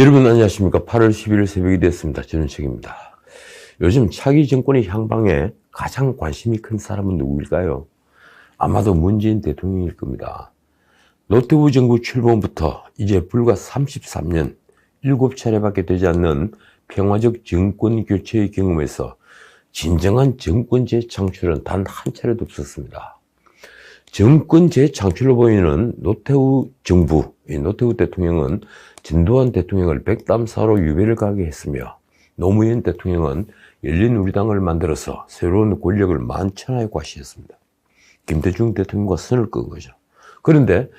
여러분 안녕하십니까. 8월 11일 새벽이 됐습니다. 저는 책입니다. 요즘 차기 정권의 향방에 가장 관심이 큰 사람은 누구일까요? 아마도 문재인 대통령일 겁니다. 노태우 정부 출범부터 이제 불과 33년 7차례밖에 되지 않는 평화적 정권 교체의 경험에서 진정한 정권 재창출은 단 한 차례도 없었습니다. 정권 재창출로 보이는 노태우 정부, 노태우 대통령은 전두환 대통령을 백담사로 유배를 가게 했으며 노무현 대통령은 열린우리당을 만들어서 새로운 권력을 만천하에 과시했습니다. 김대중 대통령과 선을 끈 거죠. 그런데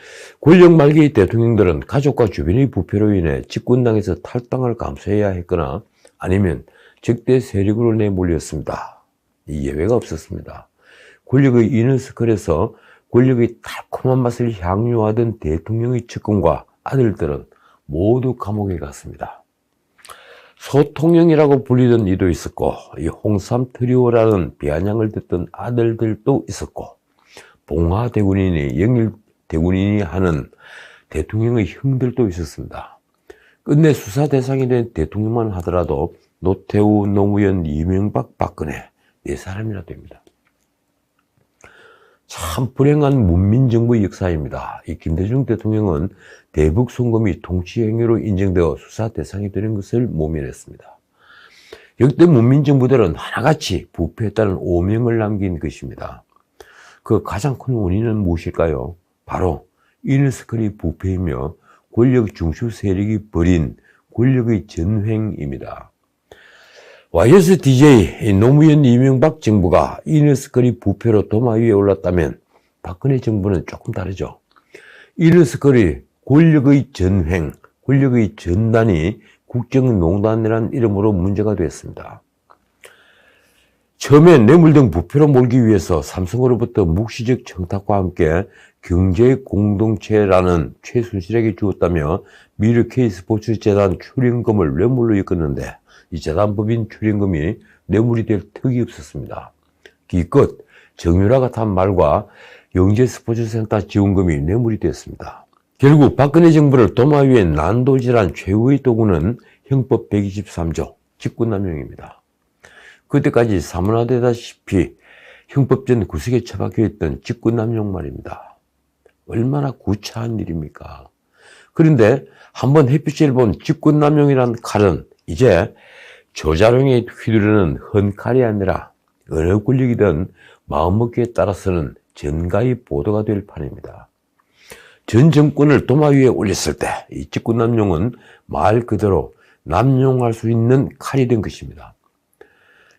권력 말기의 대통령들은 가족과 주변의 부패로 인해 집권당에서 탈당을 감수해야 했거나 아니면 적대 세력으로 내몰렸습니다. 이 예외가 없었습니다. 권력의 이너스컬에서 권력의 달콤한 맛을 향유하던 대통령의 측근과 아들들은 모두 감옥에 갔습니다. 소통령이라고 불리던 이도 있었고, 이 홍삼 트리오라는 비아냥을 듣던 아들들도 있었고, 봉화대군인이 영일대군인이 하는 대통령의 형들도 있었습니다. 끝내 수사 대상이 된 대통령만 하더라도 노태우, 노무현, 이명박, 박근혜 네 사람이나 됩니다. 참 불행한 문민정부의 역사입니다. 이 김대중 대통령은 대북 송금이 통치행위로 인정되어 수사 대상이 되는 것을 모면했습니다. 역대 문민정부들은 하나같이 부패했다는 오명을 남긴 것입니다. 그 가장 큰 원인은 무엇일까요? 바로 이너스컬의 부패이며 권력 중추 세력이 벌인 권력의 전횡입니다. YSDJ 노무현 이명박 정부가 이너스컬의 부패로 도마 위에 올랐다면 박근혜 정부는 조금 다르죠. 이너스컬의 권력의 전횡, 권력의 전단이 국정농단이라는 이름으로 문제가 됐습니다. 처음에 뇌물 등 부패로 몰기 위해서 삼성으로부터 묵시적 청탁과 함께 경제 공동체라는 최순실에게 주었다며 미르 K스포츠재단 출연금을 뇌물로 엮었는데 이 재단법인 출연금이 뇌물이 될 턱이 없었습니다. 기껏 정유라가 탄 말과 영재스포츠센터 지원금이 뇌물이 됐습니다. 결국 박근혜 정부를 도마 위에 난도질한 최후의 도구는 형법 123조 직권남용입니다. 그때까지 사문화되다시피 형법전 구석에 처박혀 있던 직권남용 말입니다. 얼마나 구차한 일입니까? 그런데 한번 햇빛을 본 직권남용이란 칼은 이제 조자룡에 휘두르는 헌칼이 아니라 어느 권력이든 마음먹기에 따라서는 전가의 보도가 될 판입니다. 전 정권을 도마 위에 올렸을 때 이 직권남용은 말 그대로 남용할 수 있는 칼이 된 것입니다.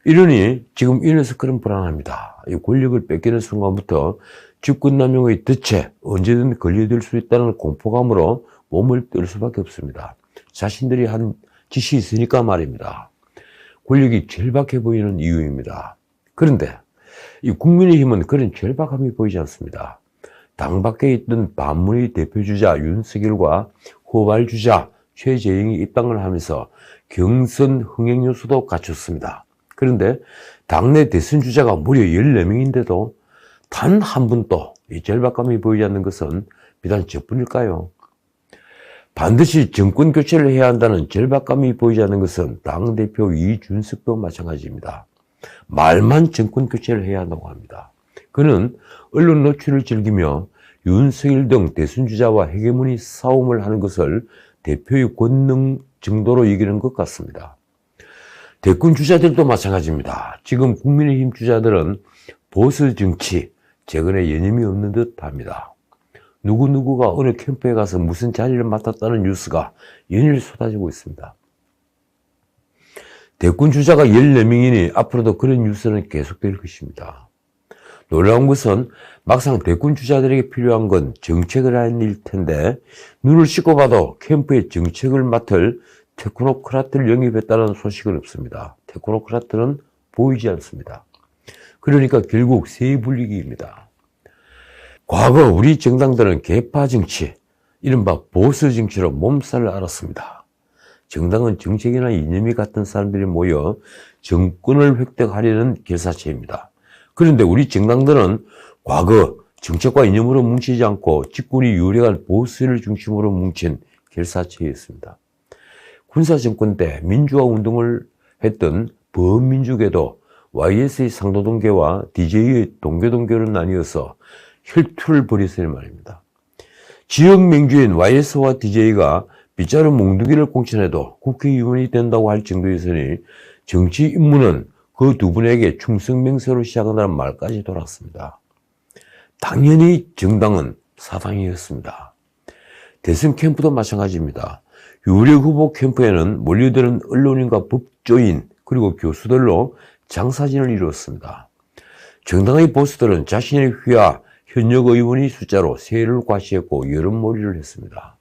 이러니 지금 이너스컬은 불안합니다. 이 권력을 뺏기는 순간부터 직권남용의 덫에 언제든 걸려들 수 있다는 공포감으로 몸을 떨 수밖에 없습니다. 자신들이 한 짓이 있으니까 말입니다. 권력이 절박해 보이는 이유입니다. 그런데 이 국민의힘은 그런 절박함이 보이지 않습니다. 당 밖에 있던 반문의 대표주자 윤석열과 후발주자 최재형이 입당을 하면서 경선 흥행 요소도 갖췄습니다. 그런데 당내 대선 주자가 무려 14명인데도 단 한 분도 이 절박감이 보이지 않는 것은 비단 저뿐일까요? 반드시 정권 교체를 해야 한다는 절박감이 보이지 않는 것은 당대표 이준석도 마찬가지입니다. 말만 정권 교체를 해야 한다고 합니다. 그는 언론 노출을 즐기며 윤석열 등 대선주자와 헤게모니 싸움을 하는 것을 대표의 권능 정도로 이기는 것 같습니다. 대권 주자들도 마찬가지입니다. 지금 국민의힘 주자들은 보수 정치, 최근에 여념이 없는 듯 합니다. 누구누구가 어느 캠프에 가서 무슨 자리를 맡았다는 뉴스가 연일 쏟아지고 있습니다. 대권 주자가 14명이니 앞으로도 그런 뉴스는 계속될 것입니다. 놀라운 것은 막상 대권 주자들에게 필요한 건 정책을 하는 일 텐데 눈을 씻고 봐도 캠프에 정책을 맡을 테크노크라트를 영입했다는 소식은 없습니다. 테크노크라트는 보이지 않습니다. 그러니까 결국 세분리기입니다. 과거 우리 정당들은 계파 정치, 이른바 보수 정치로 몸살을 앓았습니다. 정당은 정책이나 이념이 같은 사람들이 모여 정권을 획득하려는 결사체입니다. 그런데 우리 정당들은 과거 정책과 이념으로 뭉치지 않고 집권이 유력한 보수를 중심으로 뭉친 결사체였습니다. 군사정권 때 민주화 운동을 했던 범민주계도 YS의 상도동계와 DJ의 동교동계로 나뉘어서 혈투를 벌였으니 말입니다. 지역 맹주인 YS와 DJ가 빗자루 몽둥이를 공천해도 국회의원이 된다고 할 정도였으니 정치 임무는 그 두 분에게 충성맹세로 시작한다는 말까지 돌았습니다. 당연히 정당은 사당이었습니다. 대선 캠프도 마찬가지입니다. 유력 후보 캠프에는 몰려드는 언론인과 법조인 그리고 교수들로 장사진을 이루었습니다. 정당의 보스들은 자신의 휘하 현역 의원의 숫자로 세를 과시했고 여론몰이를 했습니다.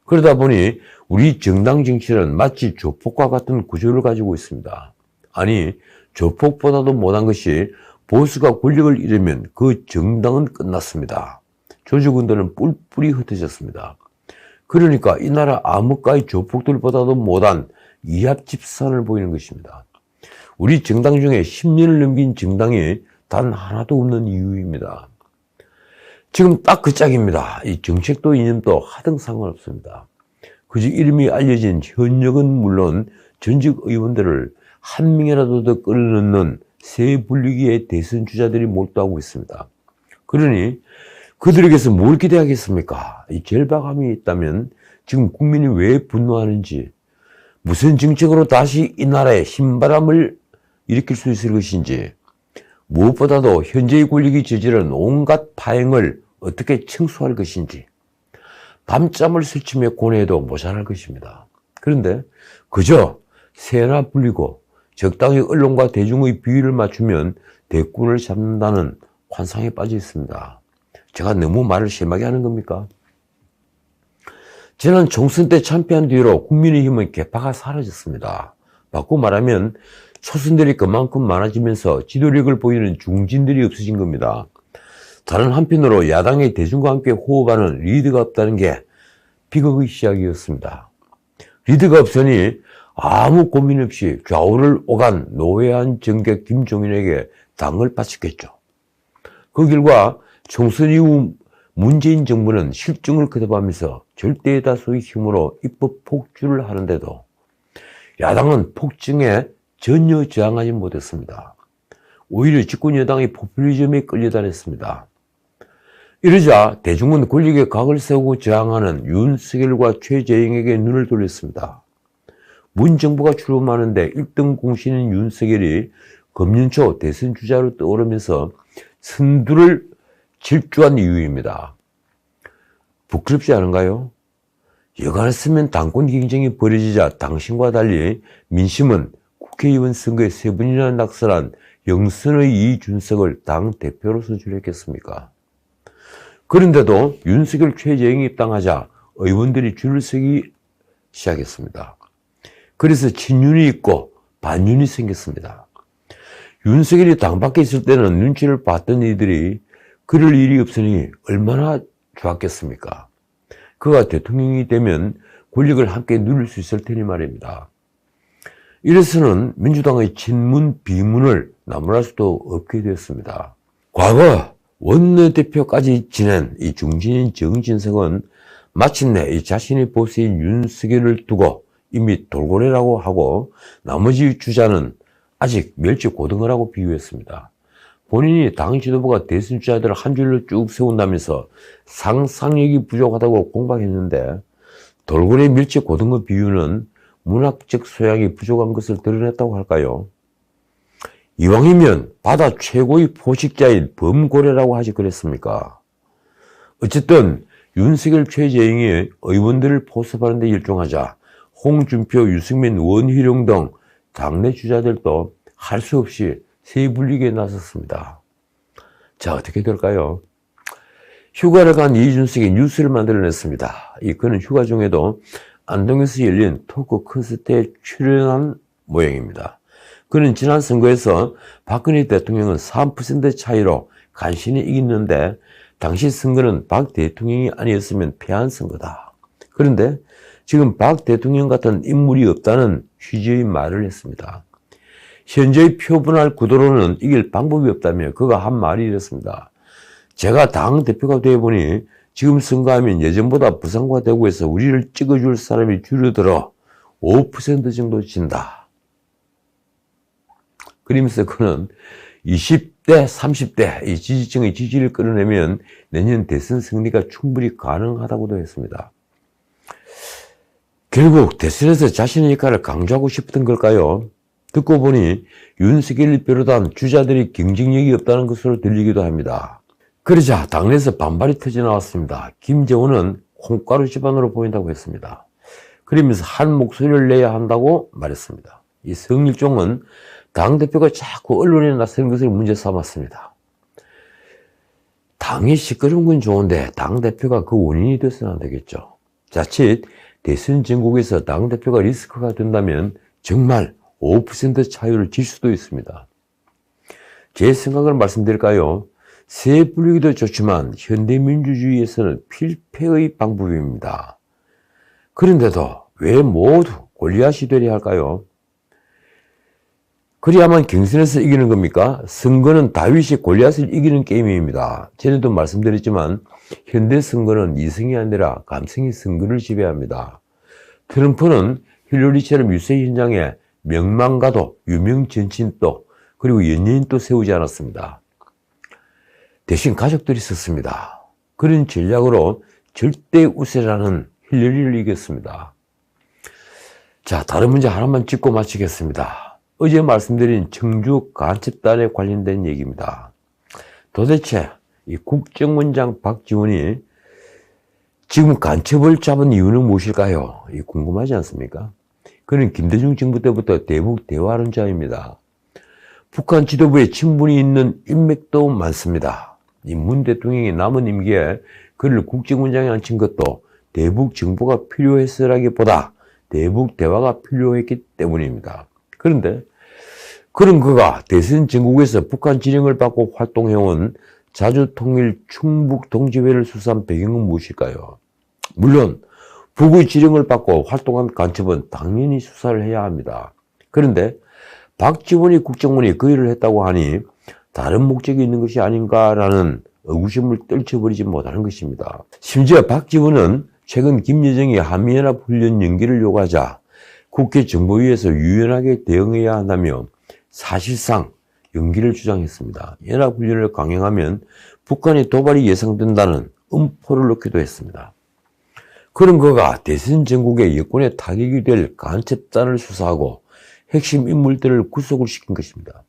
그러다 보니 우리 정당 정치는 마치 조폭과 같은 구조를 가지고 있습니다. 아니, 조폭보다도 못한 것이 보수가 권력을 잃으면 그 정당은 끝났습니다. 조직원들은 뿔뿔이 흩어졌습니다. 그러니까 이 나라 암흑가의 조폭들보다도 못한 이합집산을 보이는 것입니다. 우리 정당 중에 10년을 넘긴 정당이 단 하나도 없는 이유입니다. 지금 딱 그 짝입니다. 이 정책도 이념도 하등 상관없습니다. 그저 이름이 알려진 현역은 물론 전직 의원들을 한 명이라도 더 끌어넣는 새 분위기의 대선 주자들이 몰두하고 있습니다. 그러니 그들에게서 뭘 기대하겠습니까? 이 절박함이 있다면 지금 국민이 왜 분노하는지, 무슨 정책으로 다시 이 나라에 신바람을 일으킬 수 있을 것인지, 무엇보다도 현재의 권력이 저지른 온갖 파행을 어떻게 청소할 것인지, 밤잠을 설치며 고뇌해도 모자랄 것입니다. 그런데 그저 새나 불리고 적당히 언론과 대중의 비위를 맞추면 대권을 잡는다는 환상에 빠져 있습니다. 제가 너무 말을 심하게 하는 겁니까? 지난 총선 때 참패한 뒤로 국민의힘은 개파가 사라졌습니다. 바꾸고 말하면 초선들이 그만큼 많아지면서 지도력을 보이는 중진들이 없어진 겁니다. 다른 한편으로 야당의 대중과 함께 호흡하는 리드가 없다는 게 비극의 시작이었습니다. 리드가 없으니 아무 고민 없이 좌우를 오간 노회한 정객 김종인에게 당을 바쳤겠죠. 그 결과 총선 이후 문재인 정부는 실정을 거듭하면서 절대 다수의 힘으로 입법 폭주를 하는데도 야당은 폭증에 전혀 저항하지 못했습니다. 오히려 집권 여당의 포퓰리즘에 끌려다녔습니다. 이러자 대중은 권력의 각을 세우고 저항하는 윤석열과 최재형에게 눈을 돌렸습니다. 문 정부가 출범하는데 1등 공신인 윤석열이 금년 초 대선 주자로 떠오르면서 선두를 질주한 이유입니다. 부끄럽지 않은가요? 여간했으면 당권 경쟁이 벌어지자 당신과 달리 민심은 국회의원 선거에 3번이나 낙선한 영선의 이준석을 당 대표로 선출했겠습니까? 그런데도 윤석열 최재형이 입당하자 의원들이 줄을 서기 시작했습니다. 그래서 친윤이 있고 반윤이 생겼습니다. 윤석열이 당 밖에 있을 때는 눈치를 봤던 이들이 그럴 일이 없으니 얼마나 좋았겠습니까? 그가 대통령이 되면 권력을 함께 누릴 수 있을 테니 말입니다. 이래서는 민주당의 친문, 비문을 나무랄 수도 없게 되었습니다. 과거 원내대표까지 지낸 이 중진인 정진석은 마침내 이 자신의 보스인 윤석열을 두고 이미 돌고래라고 하고 나머지 주자는 아직 멸치 고등어라고 비유했습니다. 본인이 당 지도부가 대선 주자들을 한 줄로 쭉 세운다면서 상상력이 부족하다고 공박했는데 돌고래 멸치 고등어 비유는 문학적 소양이 부족한 것을 드러냈다고 할까요? 이왕이면 바다 최고의 포식자인 범고래라고 하지 그랬습니까? 어쨌든 윤석열 최재형이 의원들을 포섭하는 데 일종하자 홍준표, 유승민, 원희룡 등 당내 주자들도 할 수 없이 세불리기에 나섰습니다. 자, 어떻게 될까요? 휴가를 간 이준석이 뉴스를 만들어냈습니다. 그는 휴가 중에도 안동에서 열린 토크 콘서트에 출연한 모양입니다. 그는 지난 선거에서 박근혜 대통령은 3% 차이로 간신히 이겼는데 당시 선거는 박 대통령이 아니었으면 패한 선거다. 그런데 지금 박 대통령 같은 인물이 없다는 취지의 말을 했습니다. 현재의 표본할 구도로는 이길 방법이 없다며 그가 한 말이 이렇습니다. 제가 당대표가 되어보니 지금 선거하면 예전보다 부산과 대구에서 우리를 찍어줄 사람이 줄어들어 5% 정도 진다. 그러면서 그는 20대, 30대 이 지지층의 지지를 끌어내면 내년 대선 승리가 충분히 가능하다고도 했습니다. 결국 대선에서 자신의 역할을 강조하고 싶었던 걸까요? 듣고 보니 윤석열을 비롯한 주자들이 경쟁력이 없다는 것으로 들리기도 합니다. 그러자 당내에서 반발이 터져 나왔습니다. 김재원은 콩가루 집안으로 보인다고 했습니다. 그러면서 한 목소리를 내야 한다고 말했습니다. 이 성일종은 당대표가 자꾸 언론에 나서는 것을 문제 삼았습니다. 당이 시끄러운 건 좋은데 당대표가 그 원인이 돼서는 안 되겠죠. 자칫 대선 전국에서 당대표가 리스크가 된다면 정말 5% 차이를 질 수도 있습니다. 제 생각을 말씀드릴까요? 세 불리기도 좋지만 현대민주주의에서는 필패의 방법입니다. 그런데도 왜 모두 골리앗이 되려 할까요? 그래야만 경선에서 이기는 겁니까? 선거는 다윗이 골리앗을 이기는 게임입니다. 전에도 말씀드렸지만 현대 선거는 이성이 아니라 감성이 선거를 지배합니다. 트럼프는 힐러리처럼 유세 현장에 명망가도, 유명 정치인도, 그리고 연예인도 세우지 않았습니다. 대신 가족들이 썼습니다. 그런 전략으로 절대 우세라는 힐러리를 이겼습니다. 자, 다른 문제 하나만 짚고 마치겠습니다. 어제 말씀드린 청주 간첩단에 관련된 얘기입니다. 도대체 이 국정원장 박지원이 지금 간첩을 잡은 이유는 무엇일까요? 궁금하지 않습니까? 그는 김대중 정부 때부터 대북 대화론자입니다. 북한 지도부에 친분이 있는 인맥도 많습니다. 이 문 대통령이 남은 임기에 그를 국정원장에 앉힌 것도 대북 정보가 필요했으라기보다 대북 대화가 필요했기 때문입니다. 그런데 그런 그가 대선 전국에서 북한 지령을 받고 활동해온 자주통일 충북동지회를 수사한 배경은 무엇일까요? 물론 북의 지령을 받고 활동한 간첩은 당연히 수사를 해야 합니다. 그런데 박지원이 국정원이 그 일을 했다고 하니 다른 목적이 있는 것이 아닌가라는 의구심을 떨쳐버리지 못하는 것입니다. 심지어 박지원은 최근 김여정이 한미연합 훈련 연기를 요구하자 국회 정보위에서 유연하게 대응해야 한다며 사실상 연기를 주장했습니다. 연합훈련을 강행하면 북한의 도발이 예상된다는 음포를 넣기도 했습니다. 그런 그가 대선 전국의 여권에 타격이 될 간첩단을 수사하고 핵심 인물들을 구속을 시킨 것입니다.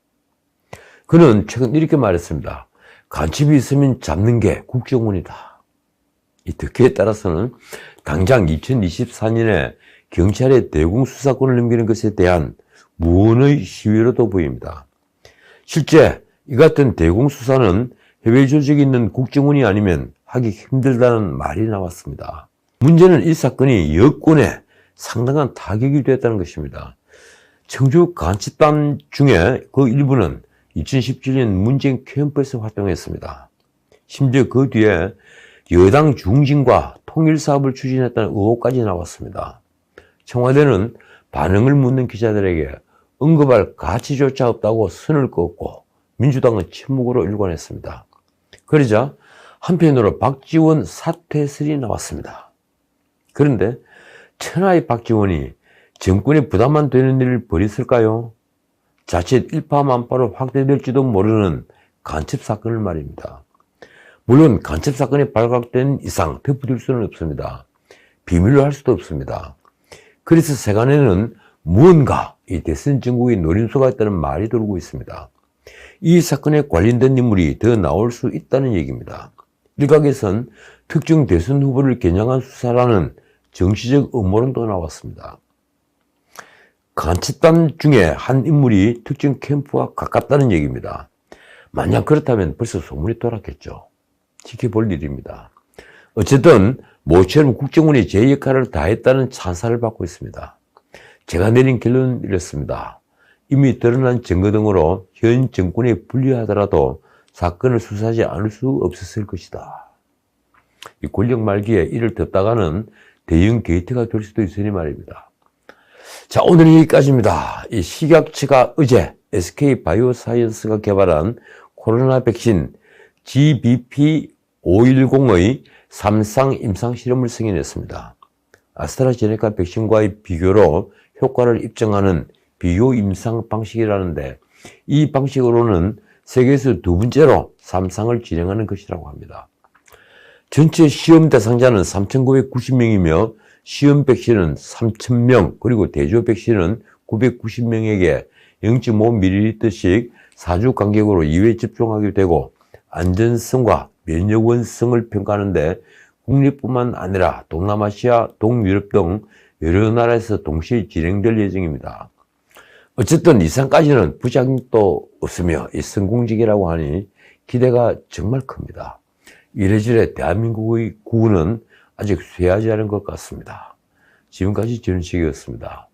그는 최근 이렇게 말했습니다. 간첩이 있으면 잡는 게 국정원이다. 이 득회에 따라서는 당장 2024년에 경찰에 대공수사권을 넘기는 것에 대한 무언의 시위로도 보입니다. 실제 이 같은 대공수사는 해외 조직이 있는 국정원이 아니면 하기 힘들다는 말이 나왔습니다. 문제는 이 사건이 여권에 상당한 타격이 됐다는 것입니다. 청주 간첩단 중에 그 일부는 2017년 문재인 캠프에서 활동했습니다. 심지어 그 뒤에 여당 중진과 통일사업을 추진했다는 의혹까지 나왔습니다. 청와대는 반응을 묻는 기자들에게 언급할 가치조차 없다고 선을 그었고 민주당은 침묵으로 일관했습니다. 그러자 한편으로 박지원 사퇴설이 나왔습니다. 그런데 천하의 박지원이 정권에 부담만 되는 일을 벌였을까요? 자칫 일파만파로 확대될지도 모르는 간첩 사건을 말입니다. 물론 간첩 사건이 발각된 이상 덮어둘 수는 없습니다. 비밀로 할 수도 없습니다. 그래서 세간에는 무언가 이 대선 전국의 노림수가 있다는 말이 돌고 있습니다. 이 사건에 관련된 인물이 더 나올 수 있다는 얘기입니다. 일각에선 특정 대선 후보를 겨냥한 수사라는 정치적 음모론도 나왔습니다. 간첩단 중에 한 인물이 특정 캠프와 가깝다는 얘기입니다. 만약 그렇다면 벌써 소문이 돌았겠죠. 지켜볼 일입니다. 어쨌든 모처럼 국정원이 제 역할을 다했다는 찬사를 받고 있습니다. 제가 내린 결론은 이렇습니다. 이미 드러난 증거 등으로 현 정권에 불리하더라도 사건을 수사하지 않을 수 없었을 것이다. 이 권력 말기에 이를 덮다가는 대형 게이트가 될 수도 있으니 말입니다. 자, 오늘은 여기까지입니다. 이 식약처가 어제 SK바이오사이언스가 개발한 코로나 백신 GBP510의 3상 임상 실험을 승인했습니다. 아스트라제네카 백신과의 비교로 효과를 입증하는 비교 임상 방식이라는데, 이 방식으로는 세계에서 두 번째로 3상을 진행하는 것이라고 합니다. 전체 시험 대상자는 3,990명이며 시험 백신은 3,000명, 그리고 대조 백신은 990명에게 0.5ml씩 4주 간격으로 2회 접종하게 되고, 안전성과 면역원성을 평가하는데 국내뿐만 아니라 동남아시아, 동유럽 등 여러 나라에서 동시에 진행될 예정입니다. 어쨌든 이상까지는 부작용도 없으며 성공적이라고 하니 기대가 정말 큽니다. 이래저래 대한민국의 구호는 아직 쇠하지 않은 것 같습니다. 지금까지 전식이었습니다.